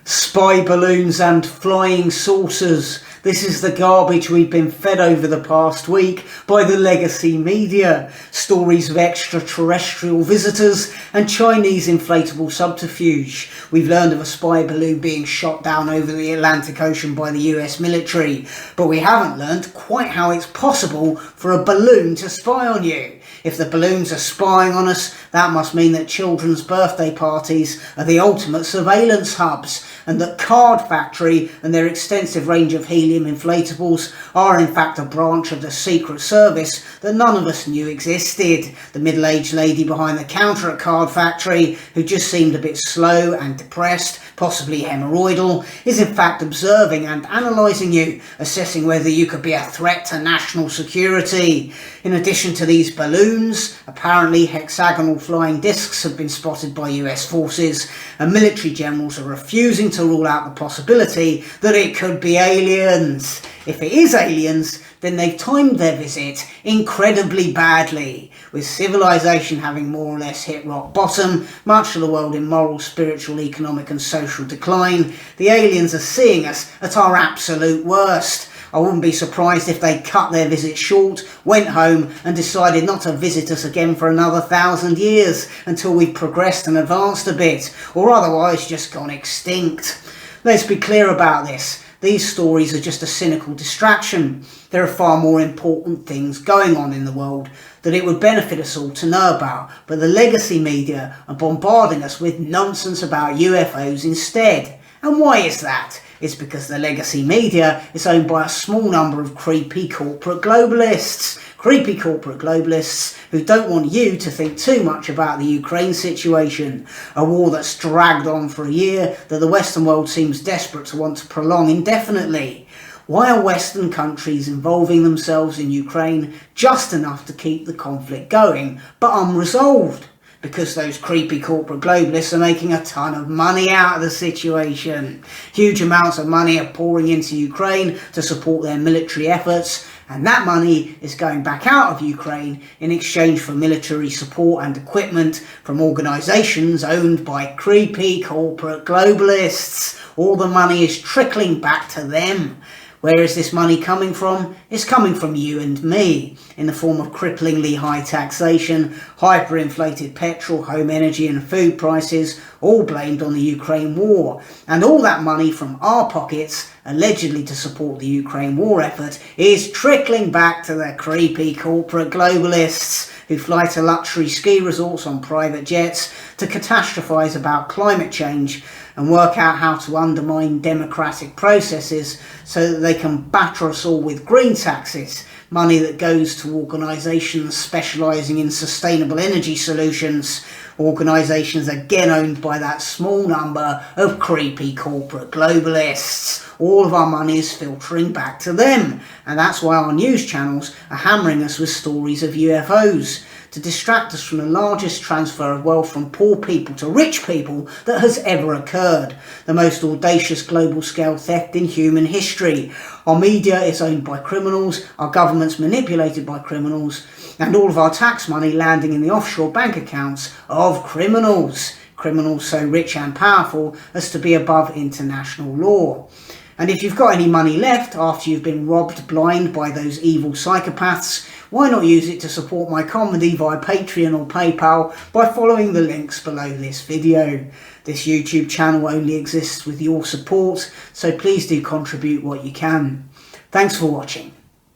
Spy balloons and flying saucers. This is the garbage we've been fed over the past week by the legacy media. Stories of extraterrestrial visitors and Chinese inflatable subterfuge. We've learned of a spy balloon being shot down over the Atlantic Ocean by the US military, but we haven't learned quite how it's possible for a balloon to spy on you. If the balloons are spying on us, that must mean that children's birthday parties are the ultimate surveillance hubs, and that Card Factory and their extensive range of helium inflatables are in fact a branch of the Secret Service that none of us knew existed. The middle-aged lady behind the counter at Card Factory, who just seemed a bit slow and depressed, possibly hemorrhoidal, is in fact observing and analysing you, assessing whether you could be a threat to national security. In addition to these balloons, apparently hexagonal flying discs have been spotted by US forces, and military generals are refusing to rule out the possibility that it could be aliens. If it is aliens, then they've timed their visit incredibly badly, with civilization having more or less hit rock bottom, much of the world in moral, spiritual, economic and social decline. The aliens are seeing us at our absolute worst. I wouldn't be surprised if they cut their visit short, went home and decided not to visit us again for another 1,000 years until we've progressed and advanced a bit, or otherwise just gone extinct. Let's be clear about this. These stories are just a cynical distraction. There are far more important things going on in the world that it would benefit us all to know about, but the legacy media are bombarding us with nonsense about UFOs instead. And why is that? It's because the legacy media is owned by a small number of creepy corporate globalists. Creepy corporate globalists who don't want you to think too much about the Ukraine situation, a war that's dragged on for a year that the Western world seems desperate to want to prolong indefinitely. Why are Western countries involving themselves in Ukraine just enough to keep the conflict going, but unresolved? Because those creepy corporate globalists are making a ton of money out of the situation. Huge amounts of money are pouring into Ukraine to support their military efforts, and that money is going back out of Ukraine in exchange for military support and equipment from organisations owned by creepy corporate globalists. All the money is trickling back to them. Where is this money coming from? It's coming from you and me, in the form of cripplingly high taxation, hyperinflated petrol, home energy and food prices, all blamed on the Ukraine war. And all that money from our pockets, allegedly to support the Ukraine war effort, is trickling back to the creepy corporate globalists who fly to luxury ski resorts on private jets to catastrophise about climate change and work out how to undermine democratic processes so that they can batter us all with green taxes, money that goes to organisations specialising in sustainable energy solutions, organisations again owned by that small number of creepy corporate globalists. All of our money is filtering back to them, and that's why our news channels are hammering us with stories of UFOs, to distract us from the largest transfer of wealth from poor people to rich people that has ever occurred, the most audacious global scale theft in human history. Our media is owned by criminals, our government's manipulated by criminals, and all of our tax money landing in the offshore bank accounts of criminals. Criminals so rich and powerful as to be above international law. And if you've got any money left after you've been robbed blind by those evil psychopaths, why not use it to support my comedy via Patreon or PayPal by following the links below this video. This YouTube channel only exists with your support, so please do contribute what you can. Thanks for watching.